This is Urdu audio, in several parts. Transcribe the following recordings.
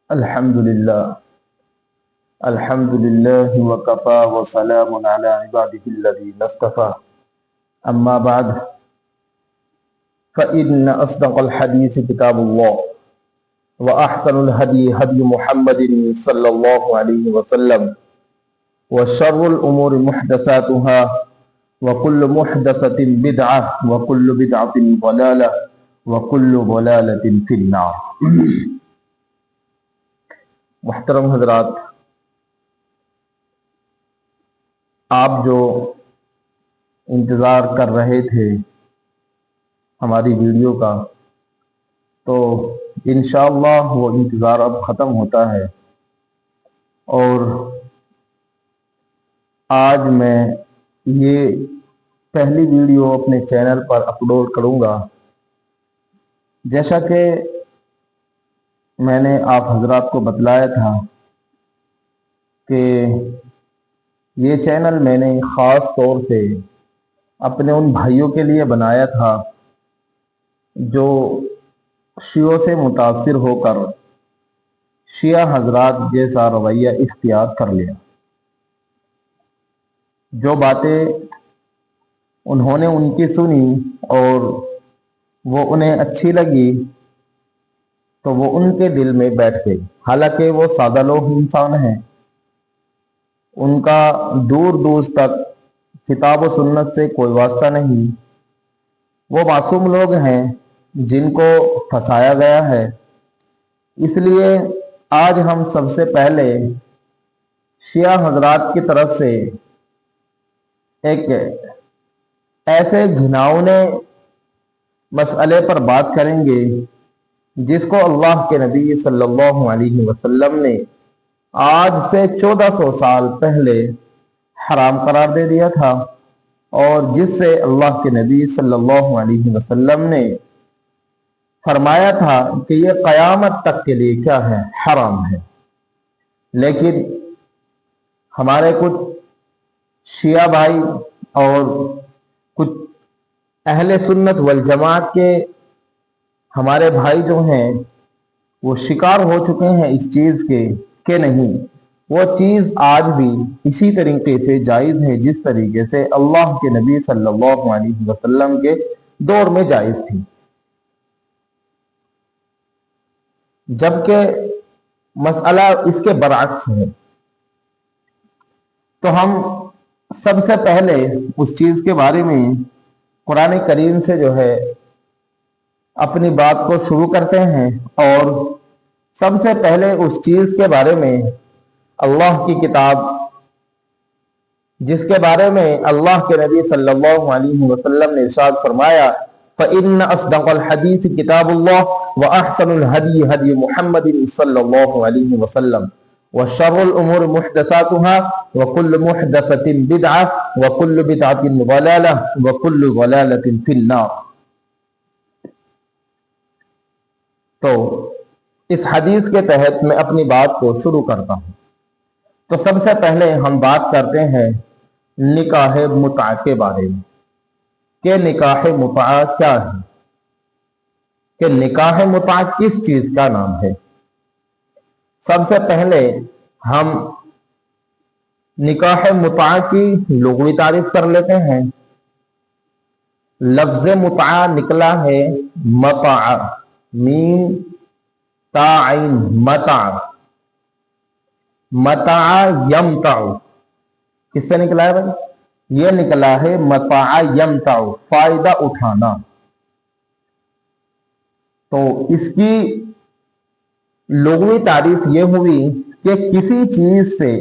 الحمد لله الحمد لله وكفى وسلام على عباده الذين اصطفى أما بعد فإن أصدق الحديث كتاب الله وأحسن الهدي هدي محمد صلى الله عليه وسلم وشر الأمور محدثاتها وكل محدثة بدعة وكل بدعة ضلالة وكل ضلالة في النار محترم حضرات، آپ جو انتظار کر رہے تھے ہماری ویڈیو کا، تو انشاءاللہ وہ انتظار اب ختم ہوتا ہے، اور آج میں یہ پہلی ویڈیو اپنے چینل پر اپلوڈ کروں گا۔ جیسا کہ میں نے آپ حضرات کو بتلایا تھا کہ یہ چینل میں نے خاص طور سے اپنے ان بھائیوں کے لیے بنایا تھا جو شیعوں سے متاثر ہو کر شیعہ حضرات جیسا رویہ اختیار کر لیا۔ جو باتیں انہوں نے ان کی سنی اور وہ انہیں اچھی لگی تو وہ ان کے دل میں بیٹھ گئی، حالانکہ وہ سادہ لوگ انسان ہیں، ان کا دور دور تک کتاب و سنت سے کوئی واسطہ نہیں، وہ معصوم لوگ ہیں جن کو پھنسایا گیا ہے۔ اس لیے آج ہم سب سے پہلے شیعہ حضرات کی طرف سے ایک ایسے گھناؤنے مسئلے پر بات کریں گے جس کو اللہ کے نبی صلی اللہ علیہ وسلم نے آج سے 1400 سال پہلے حرام قرار دے دیا تھا، اور جس سے اللہ کے نبی صلی اللہ علیہ وسلم نے فرمایا تھا کہ یہ قیامت تک کے لیے کیا ہے؟ حرام ہے۔ لیکن ہمارے کچھ شیعہ بھائی اور کچھ اہل سنت والجماعت کے ہمارے بھائی جو ہیں وہ شکار ہو چکے ہیں اس چیز کے کہ نہیں، وہ چیز آج بھی اسی طریقے سے جائز ہے جس طریقے سے اللہ کے نبی صلی اللہ علیہ وسلم کے دور میں جائز تھی، جبکہ مسئلہ اس کے برعکس ہے۔ تو ہم سب سے پہلے اس چیز کے بارے میں قرآن کریم سے جو ہے اپنی بات کو شروع کرتے ہیں، اور سب سے پہلے اس چیز کے بارے میں اللہ کی کتاب، جس کے بارے میں اللہ کے نبی صلی اللہ علیہ وسلم نے ارشاد فرمایا فَإِنَّ أَصْدَقَ الْحَدِيثِ كِتَابُ اللَّهِ وَأَحْسَنُ الْهَدْيِ هَدْيُ مُحَمَّدٍ صلی اللہ علیہ وسلم وَشَرُّ الْأُمُورِ مُحْدَثَاتُهَا وَكُلُّ مُحْدَثَةٍ بِدْعَةٍ وَكُلُّ بِدْعَةٍ ضَلَالَةٍ وَكُلُّ ضَلَالَةٍ فِي النَّارِ۔ تو اس حدیث کے تحت میں اپنی بات کو شروع کرتا ہوں۔ تو سب سے پہلے ہم بات کرتے ہیں نکاح متعہ کے بارے میں کہ نکاح متعہ کیا ہے، کہ نکاح متعہ کس چیز کا نام ہے۔ سب سے پہلے ہم نکاح متعہ کی لغوی تعریف کر لیتے ہیں۔ لفظ متعہ نکلا ہے متع، میم تا عین، متع، متع یمتع، کس سے نکلا ہے بھائی؟ یہ نکلا ہے متع یمتع، فائدہ اٹھانا۔ تو اس کی لغوی تعریف یہ ہوئی کہ کسی چیز سے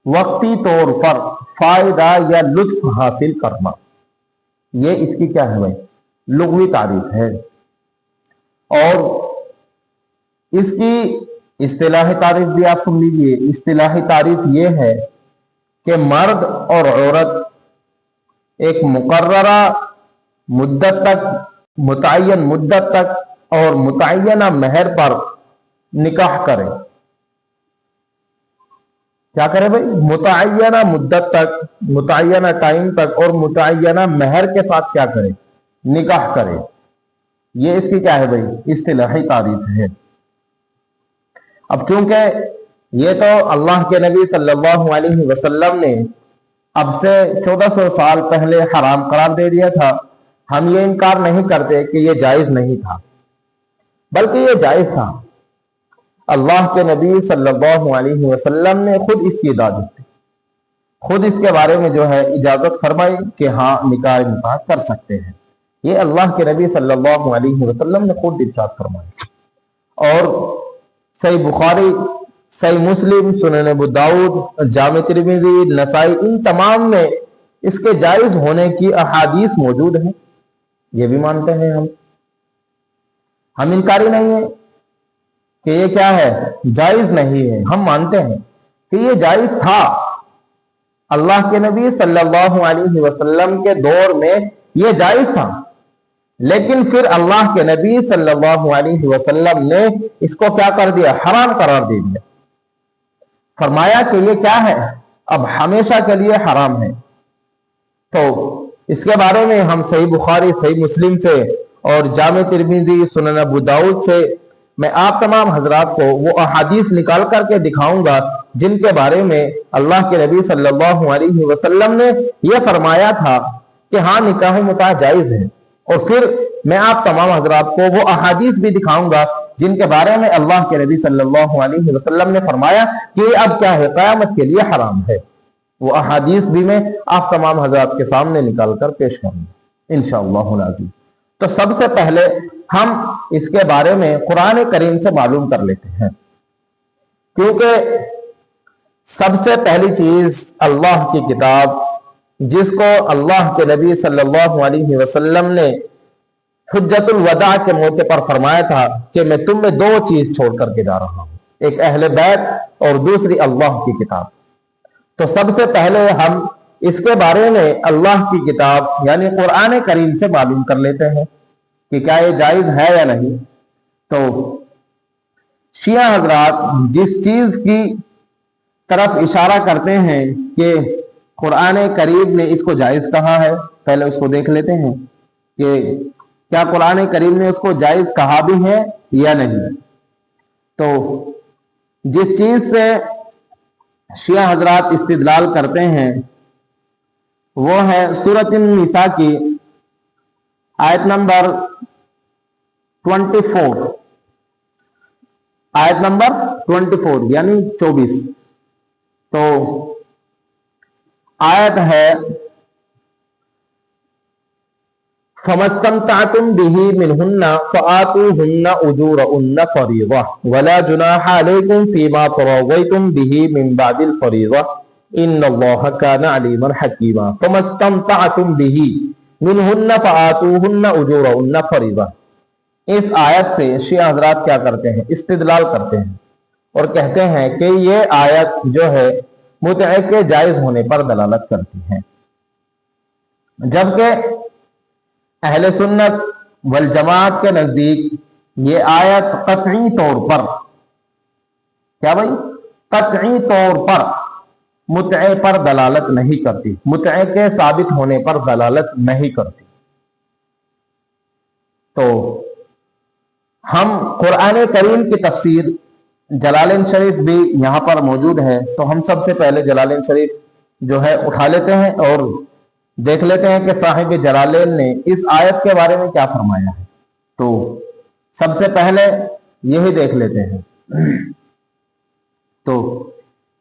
وقتی طور پر فائدہ یا لطف حاصل کرنا، یہ اس کی کیا ہے بھائی؟ لغوی تعریف ہے۔ اور اس کی اصطلاحی تعریف بھی آپ سن لیجئے۔ اصطلاحی تعریف یہ ہے کہ مرد اور عورت ایک مقررہ مدت تک، متعین مدت تک اور متعینہ مہر پر نکاح کرے۔ کیا کرے بھائی؟ متعینہ مدت تک، متعینہ ٹائم تک اور متعینہ مہر کے ساتھ کیا کرے؟ نکاح کرے۔ یہ اس کی کیا ہے بھائی؟ اصطلاحی تعریف ہے۔ اب چونکہ یہ تو اللہ کے نبی صلی اللہ علیہ وسلم نے اب سے 1400 سال پہلے حرام قرار دے دیا تھا، ہم یہ انکار نہیں کرتے کہ یہ جائز نہیں تھا، بلکہ یہ جائز تھا۔ اللہ کے نبی صلی اللہ علیہ وسلم نے خود اس کی اجازت دی، خود اس کے بارے میں جو ہے اجازت فرمائی کہ ہاں نکاح کر سکتے ہیں۔ یہ اللہ کے نبی صلی اللہ علیہ وسلم نے خود ارشاد فرمائی۔ اور صحیح بخاری، صحیح مسلم، سنن ابو داؤد، جامع ترمذی، نسائی، ان تمام میں اس کے جائز ہونے کی احادیث موجود ہیں۔ یہ بھی مانتے ہیں ہم انکاری نہیں ہے کہ یہ کیا ہے، جائز نہیں ہے، ہم مانتے ہیں کہ یہ جائز تھا۔ اللہ کے نبی صلی اللہ علیہ وسلم کے دور میں یہ جائز تھا، لیکن پھر اللہ کے نبی صلی اللہ علیہ وسلم نے اس کو کیا کر دیا، حرام قرار دے دیا۔ فرمایا کہ یہ کیا ہے، اب ہمیشہ کے لیے حرام ہے۔ تو اس کے بارے میں ہم صحیح بخاری، صحیح مسلم سے اور جامع ترمذی، سنن ابو داؤد سے میں آپ تمام حضرات کو وہ احادیث نکال کر کے دکھاؤں گا جن کے بارے میں اللہ کے نبی صلی اللہ علیہ وسلم نے یہ فرمایا تھا کہ ہاں نکاح متعہ جائز ہے، اور پھر میں آپ تمام حضرات کو وہ احادیث بھی دکھاؤں گا جن کے بارے میں اللہ کے نبی صلی اللہ علیہ وسلم نے فرمایا کہ یہ اب کیا ہے، قیامت کے لیے حرام ہے۔ وہ احادیث بھی میں آپ تمام حضرات کے سامنے نکال کر پیش کروں گا انشاءاللہ العزیز۔ تو سب سے پہلے ہم اس کے بارے میں قرآن کریم سے معلوم کر لیتے ہیں، کیونکہ سب سے پہلی چیز اللہ کی کتاب، جس کو اللہ کے نبی صلی اللہ علیہ وسلم نے حجت الوداع کے موقع پر فرمایا تھا کہ میں تم میں 2 چیز چھوڑ کر کے جا رہا ہوں، ایک اہل بیت اور دوسری اللہ کی کتاب۔ تو سب سے پہلے ہم اس کے بارے میں اللہ کی کتاب یعنی قرآن کریم سے معلوم کر لیتے ہیں کہ کیا یہ جائز ہے یا نہیں۔ تو شیعہ حضرات جس چیز کی طرف اشارہ کرتے ہیں کہ قرآن کریم نے اس کو جائز کہا ہے، پہلے اس کو دیکھ لیتے ہیں کہ کیا قرآن کریم نے اس کو جائز کہا بھی ہے یا نہیں۔ تو جس چیز سے شیعہ حضرات استدلال کرتے ہیں وہ ہے سورۃ النساء کی آیت نمبر 24، آیت نمبر 24 یعنی 24۔ تو آیت ہے فَمَسْتَمْتَعْتُمْ بِهِ مِنْهُنَّ فَآتُوهُنَّ أُجُورَهُنَّ فَرِيضَةً وَلَا جُنَاحَ عَلَيْكُمْ فِي مَا تَرَاضَيْتُمْ بِهِ مِنْ بَعْدِ الْفَرِيضَةِ إِنَّ اللَّهَ كَانَ عَلِيمًا حَكِيمًا۔ فَمَسْتَمْتَعْتُمْ بِهِ مِنْهُنَّ فَآتُوهُنَّ أُجُورَهُنَّ فَرِيضَةً۔ اس آیت سے شیعہ حضرات کیا کرتے ہیں، استدلال کرتے ہیں اور کہتے ہیں کہ یہ آیت جو ہے متعہ کے جائز ہونے پر دلالت کرتی ہے، جبکہ اہل سنت والجماعت کے نزدیک یہ آیت قطعی طور پر کیا بھائی، قطعی طور پر متعہ پر دلالت نہیں کرتی، متعہ کے ثابت ہونے پر دلالت نہیں کرتی۔ تو ہم قرآن کریم کی تفسیر جلالین شریف بھی یہاں پر موجود ہے، تو ہم سب سے پہلے جلالین شریف جو ہے اٹھا لیتے ہیں اور دیکھ لیتے ہیں کہ صاحب جلالین نے اس آیت کے بارے میں کیا فرمایا ہے۔ تو سب سے پہلے یہی دیکھ لیتے ہیں۔ تو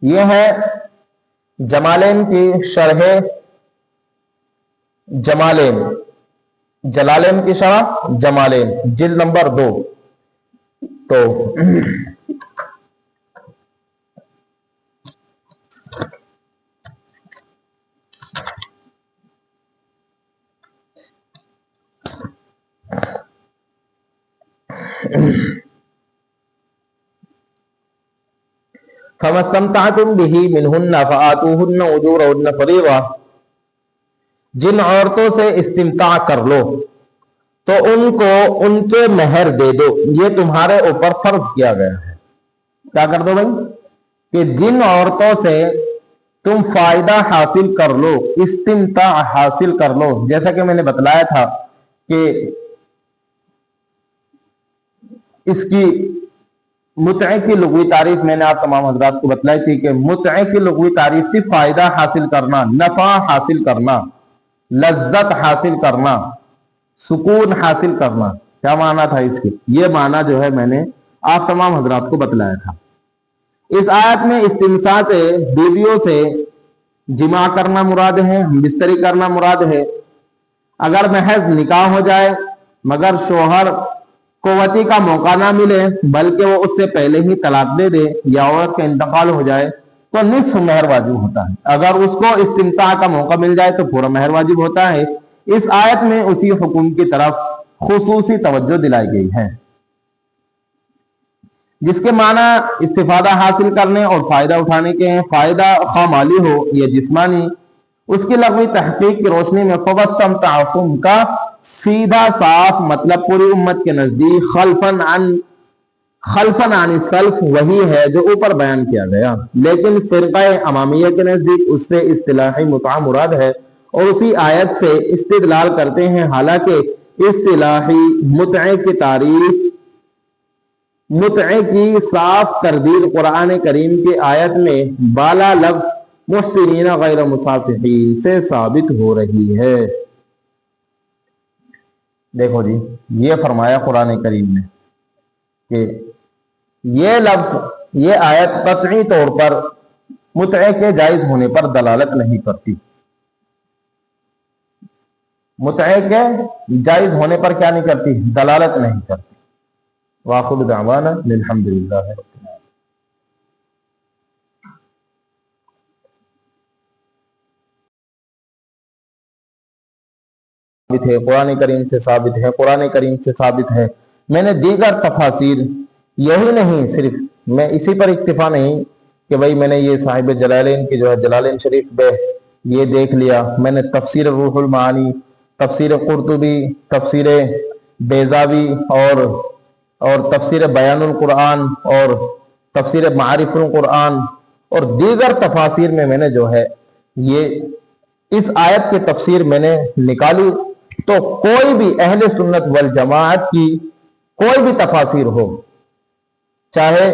یہ ہے جمالین کی شرح جمالین، جلالین کی شرح جمالین، جلد نمبر 2۔ تو فَمَسْتَمْتَعْتُمْ بِهِ مِنْهُنَّ فَآتُوهُنَّ أُجُورَهُنَّ فَرِيضَةً۔ جن عورتوں سے استمتاع کر لو تو ان کو ان کے مہر دے دو، یہ تمہارے اوپر فرض کیا گیا ہے۔ کیا کر دو بھائی، کہ جن عورتوں سے تم فائدہ حاصل کر لو، استمتاع حاصل کر لو، جیسا کہ میں نے بتلایا تھا کہ اس کی متع کی لغوی تعریف میں نے آپ تمام حضرات کو بتلائی تھی کہ متع کی لغوی تعریف سے فائدہ حاصل کرنا، نفع حاصل کرنا، لذت حاصل کرنا، سکون حاصل کرنا. کیا معنی تھا اس کے؟ یہ معنی جو ہے میں نے آپ تمام حضرات کو بتلایا تھا. اس آیت میں استمتاع سے بیویوں سے جماع کرنا مراد ہے، بستری کرنا مراد ہے. اگر محض نکاح ہو جائے مگر شوہر کو وطی کا موقع نہ ملے بلکہ وہ اس سے پہلے ہی طلاق دے دے یا عورت کا انتقال ہو جائے تو نصف مہر واجب ہوتا ہے. اگر اس کو استمتاع کا موقع مل جائے تو پورا مہر واجب ہوتا ہے. اس آیت میں اسی حکم کی طرف خصوصی توجہ دلائی گئی ہے جس کے معنی استفادہ حاصل کرنے اور فائدہ اٹھانے کے ہیں. فائدہ خواہ مالی ہو یا جسمانی. اس کی لغوی تحقیق کی روشنی میں فَوَسْتَمْتَعْتُمْ کا سیدھا صاف مطلب پوری امت کے نزدیک خلفاً عن السلف وہی ہے جو اوپر بیان کیا گیا، لیکن فرقہ امامیہ کے نزدیک اس سے اصطلاحی متع مراد ہے اور اسی آیت سے استدلال کرتے ہیں. حالانکہ اصطلاحی متع کی تعریف، متع کی صاف تردید قرآن کریم کی آیت میں بالا لفظ محسنین غیر مصافحین سے ثابت ہو رہی ہے. دیکھو جی، یہ فرمایا قرآن کریم نے کہ یہ لفظ، یہ آیت قطعی طور پر متع کے جائز ہونے پر دلالت نہیں کرتی. متع کے جائز ہونے پر کیا نہیں کرتی؟ دلالت نہیں کرتی. وآخر دعوانا الحمدللہ رب العالمین. قرآن کریم سے ثابت ہے، قرآن کریم سے ثابت ہے. میں نے دیگر تفاسیر، یہی نہیں صرف میں اسی پر اکتفا نہیں کہ بھئی میں نے یہ صاحب جلالین کی جو ہے جلالین شریف میں یہ دیکھ لیا. میں نے تفسیر روح المعانی، تفسیر قرطبی، تفسیر بیضاوی اور تفسیر بیان القرآن اور تفسیر معارف القرآن اور دیگر تفاسیر میں نے جو ہے یہ اس آیت کی تفسیر میں نے نکالی. تو کوئی بھی اہل سنت والجماعت کی کوئی بھی تفاسیر ہو، چاہے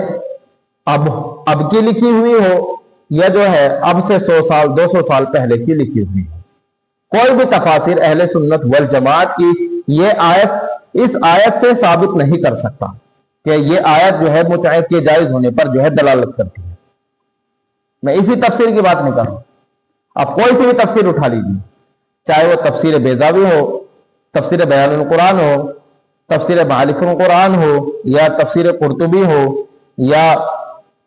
اب کی لکھی ہوئی ہو یا جو ہے اب سے 100 سال 200 سال پہلے کی لکھی ہوئی ہو، کوئی بھی تفاسیر اہل سنت والجماعت کی یہ آیت اس آیت سے ثابت نہیں کر سکتا کہ یہ آیت جو ہے متع کے جائز ہونے پر جو ہے دلالت کرتی ہے. میں اسی تفسیر کی بات نہیں کر رہا ہوں. اب کوئی سی بھی تفسیر اٹھا لیجیے، چاہے وہ تفسیر بیضاوی ہو، تفسیر بیان القرآن ہو، تفسیر معارف القرآن ہو، یا تفسیر قرطبی ہو، یا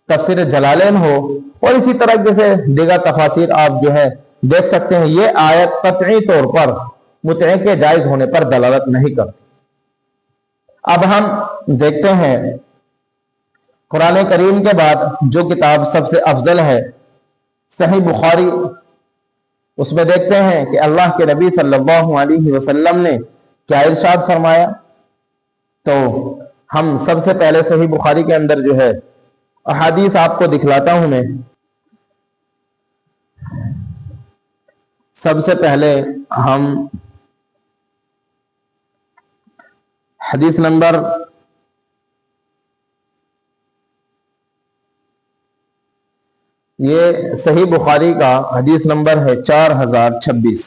تفسیر جلالین ہو، اور اسی طرح جیسے دیگر تفاسیر آپ جو ہے دیکھ سکتے ہیں. یہ آیت قطعی طور پر متع کے جائز ہونے پر دلالت نہیں کرتی. اب ہم دیکھتے ہیں قرآن کریم کے بعد جو کتاب سب سے افضل ہے صحیح بخاری، اس میں دیکھتے ہیں کہ اللہ کے نبی صلی اللہ علیہ وسلم نے کیا ارشاد فرمایا. تو ہم سب سے پہلے صحیح بخاری کے اندر جو ہے احادیث آپ کو دکھلاتا ہوں. میں سب سے پہلے ہم حدیث نمبر یہ صحیح بخاری کا حدیث نمبر ہے 4026.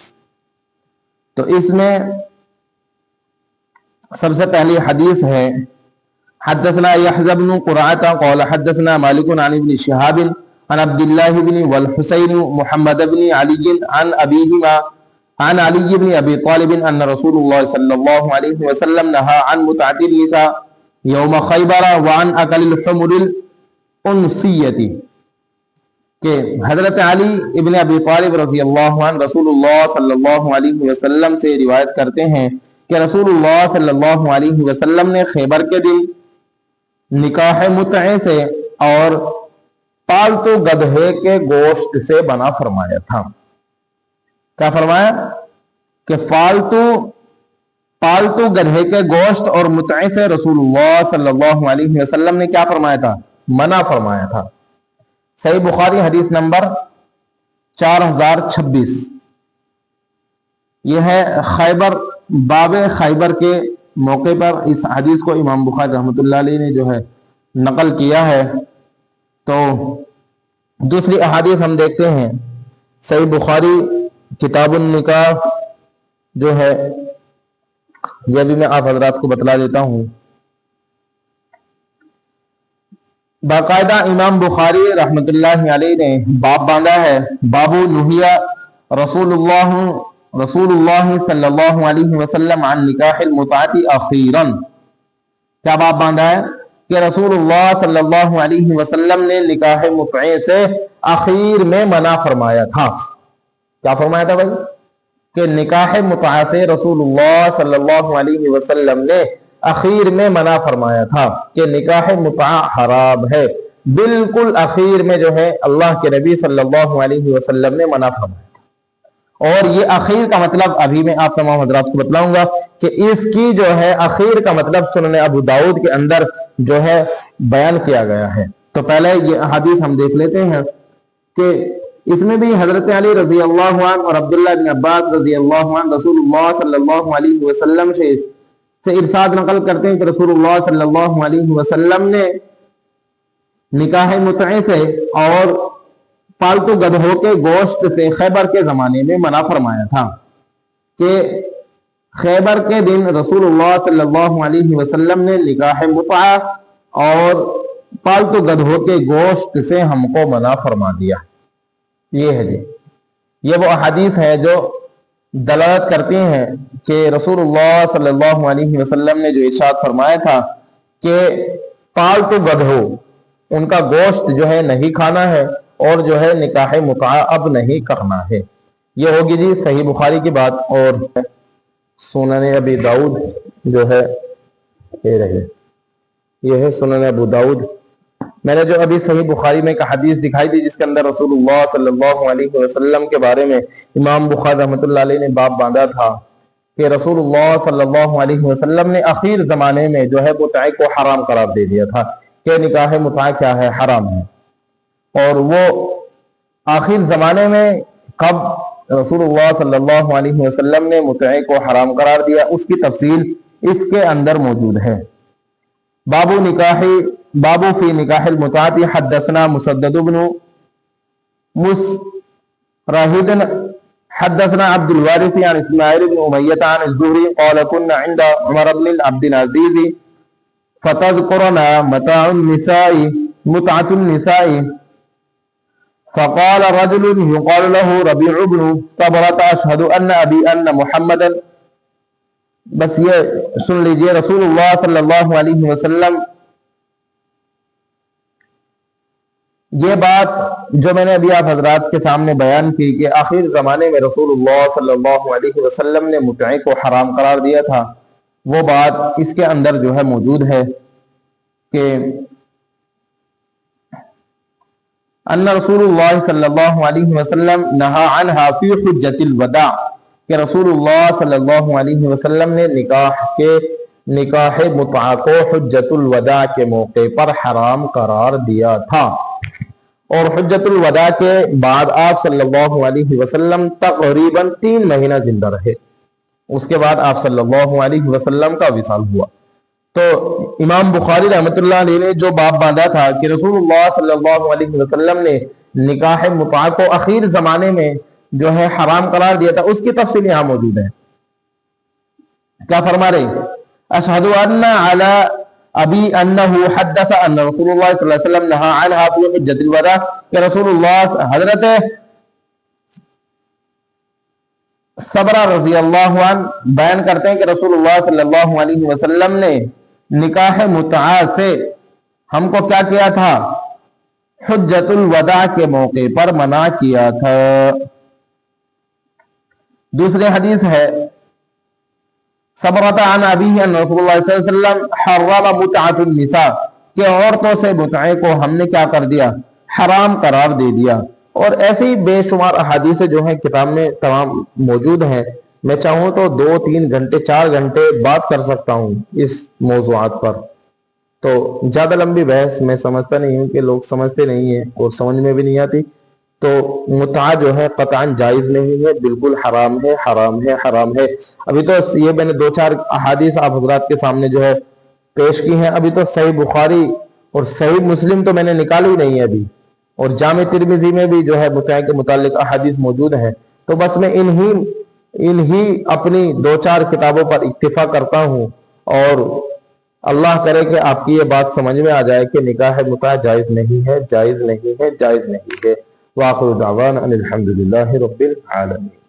تو اس میں سب سے پہلی حدیث ہے حدثنا يحيى بن قرعة قال حدثنا مالك عن ابن شهاب عن عبد الله بن والحسين محمد بن علي عن أبيهما عن علي بن أبي طالب أن رسول الله صلى الله عليه وسلم نهى عن متعة النساء يوم خيبر وعن أكل الحمر الأنسية. کہ حضرت علی ابن ابی طالب رضی اللہ عنہ رسول اللہ صلی اللہ علیہ وسلم سے روایت کرتے ہیں کہ رسول اللہ صلی اللہ علیہ وسلم نے خیبر کے دن نکاح متع سے اور پالتو گدھے کے گوشت سے بنا فرمایا تھا. کیا فرمایا؟ کہ پالتو گدھے کے گوشت اور متع سے رسول اللہ صلی اللہ علیہ وسلم نے کیا فرمایا تھا؟ منع فرمایا تھا. صحیح بخاری حدیث نمبر 4026. یہ ہے خیبر، باب خیبر کے موقع پر اس حدیث کو امام بخاری رحمۃ اللہ علیہ نے جو ہے نقل کیا ہے۔ تو دوسری احادیث ہم دیکھتے ہیں، صحیح بخاری کتاب النکاح جو ہے، یہ بھی میں آپ حضرات کو بتلا دیتا ہوں۔ باقاعدہ امام بخاری رحمۃ اللہ علیہ نے باب باندھا ہے، باب نہیا رسول اللہ صلی اللہ علیہ وسلم عن نکاح المتعۃ اخیرا۔ کیا باب باندھا ہے؟ کہ رسول اللہ صلی اللہ علیہ وسلم نے نکاح متعہ سے اخیر میں منع فرمایا تھا۔ کیا فرمایا تھا بھائی؟ کہ نکاح متعہ سے رسول اللہ صلی اللہ علیہ وسلم نے اخیر میں منع فرمایا تھا کہ نکاح متعہ حرام ہے۔ بالکل اخیر میں جو ہے اللہ کے نبی صلی اللہ علیہ وسلم نے منع فرمایا تھا۔ اور یہ اخیر کا مطلب ابھی میں آپ تمام حضرات کو بتلاؤں گا کہ اس کی جو ہے اخیر کا مطلب سنن ابو داؤد کے اندر جو ہے بیان کیا گیا ہے۔ تو پہلے یہ حدیث ہم دیکھ لیتے ہیں کہ اس میں بھی حضرت علی رضی اللہ عنہ اور عبداللہ بن عباس رضی اللہ عنہ رسول اللہ صلی اللہ علیہ وسلم سے ارشاد نقل کرتے ہیں کہ رسول اللہ صلی اللہ علیہ وسلم نے نکاح متعہ سے اور پالتو گدھوں کے گوشت سے خیبر کے زمانے میں منع فرمایا تھا کہ خیبر کے دن رسول اللہ صلی اللہ علیہ وسلم نے نکاح متعہ اور پالتو گدھوں کے گوشت سے ہم کو منع فرما دیا۔ یہ ہے جی، یہ وہ احادیث ہیں جو دلالت کرتی ہیں کہ رسول اللہ صلی اللہ علیہ وسلم نے جو ارشاد فرمایا تھا کہ پالتو گدھوں ان کا گوشت جو ہے نہیں کھانا ہے اور جو ہے نکاح متعہ اب نہیں کرنا ہے۔ یہ ہوگی جی صحیح بخاری کی بات۔ اور سنن ابی داؤد جو ہے یہ ہے سنن ابو داؤد۔ میں نے جو ابھی صحیح بخاری میں ایک حدیث دکھائی تھی جس کے اندر رسول اللہ صلی اللہ علیہ وسلم کے بارے میں امام بخاری رحمۃ اللہ علیہ نے باب باندھا تھا کہ رسول اللہ صلی اللہ علیہ وسلم نے اخیر زمانے میں جو ہے متعہ کو حرام قرار دے دیا تھا کہ نکاح متعہ کیا ہے؟ حرام ہے۔ اور وہ آخر زمانے میں کب رسول اللہ صلی اللہ علیہ وسلم نے متعہ کو حرام قرار دیا، اس کی تفصیل اس کے اندر موجود ہے۔ باب فی نکاح المتعۃ حدثنا مسدد بن مسرہد حدثنا عبد الوارث عن اسماعیل بن امیۃ عن الزہری قال كنا عند عمر بن عبد العزیز فتذكرنا متعة النساء فقال رجل يقال له ربيع بن صبرة اشهد ان ابي ان محمدا، بس یہ سن لیجئے، رسول اللہ صلی اللہ علیہ وسلم یہ بات جو میں نے ابھی آپ حضرات کے سامنے بیان کی کہ آخر زمانے میں رسول اللہ صلی اللہ علیہ وسلم نے متعہ کو حرام قرار دیا تھا، وہ بات اس کے اندر جو ہے موجود ہے کہ ان رسول اللہ صلی اللہ علیہ وسلم نہا عنہا فی حجۃ الوداع، کہ رسول اللہ صلی اللہ علیہ وسلم نے نکاح متعہ کو حجۃ الوداع کے موقع پر حرام قرار دیا تھا۔ اور حجۃ الوداع کے بعد آپ صلی اللہ علیہ وسلم تقریباً 3 مہینہ زندہ رہے، اس کے بعد آپ صلی اللہ علیہ وسلم کا وصال ہوا۔ تو امام بخاری رحمۃ اللہ علیہ نے جو باب باندھا تھا کہ رسول اللہ صلی اللہ علیہ وسلم نے نکاح متعہ کو اخیر زمانے میں جو ہے حرام قرار دیا تھا، اس کی تفصیل یہاں موجود ہے۔ کیا فرما رہے؟ اشہد ان علی ابی انہ حدث ان رسول اللہ صلی اللہ علیہ وسلم نہا عنہا فی حجۃ الوداع، کہ رسول اللہ حضرت صبرہ رضی اللہ عنہ بیان کرتے ہیں کہ رسول اللہ صلی اللہ علیہ وسلم نے نکاح متعہ سے ہم کو کیا کیا تھا؟ حجۃ الوداع کے موقع پر منع کیا تھا۔ دوسری حدیث ہے صبرۃ عن ابیہ ان رسول اللہ صلی اللہ علیہ وسلم حرم متعۃ النساء، کہ عورتوں سے متعہ کو ہم نے کیا کر دیا؟ حرام قرار دے دیا۔ اور ایسی بے شمار احادیث جو ہیں کتاب میں تمام موجود ہیں، میں چاہوں تو 2 3 گھنٹے 4 گھنٹے بات کر سکتا ہوں اس موضوعات پر، تو زیادہ لمبی بحث میں سمجھتا نہیں ہوں کہ لوگ سمجھتے نہیں ہیں اور سمجھ میں بھی نہیں آتی۔ تو متعہ جو ہے قطعاً جائز نہیں ہے، بالکل حرام ہے، حرام ہے، حرام ہے۔ ابھی تو یہ میں نے 2 4 احادیث آپ حضرات کے سامنے جو ہے پیش کی ہیں، ابھی تو صحیح بخاری اور صحیح مسلم تو میں نے نکالی نہیں ہے ابھی، اور جامع ترمذی میں بھی جو ہے متع کے متعلق احادیث موجود ہیں. تو بس میں انہی اپنی 2-4 کتابوں پر اکتفا کرتا ہوں، اور اللہ کرے کہ آپ کی یہ بات سمجھ میں آ جائے کہ نکاح متع جائز نہیں ہے، جائز نہیں ہے، جائز نہیں ہے. وآخر دعوانا ان الحمد للہ رب العالمین.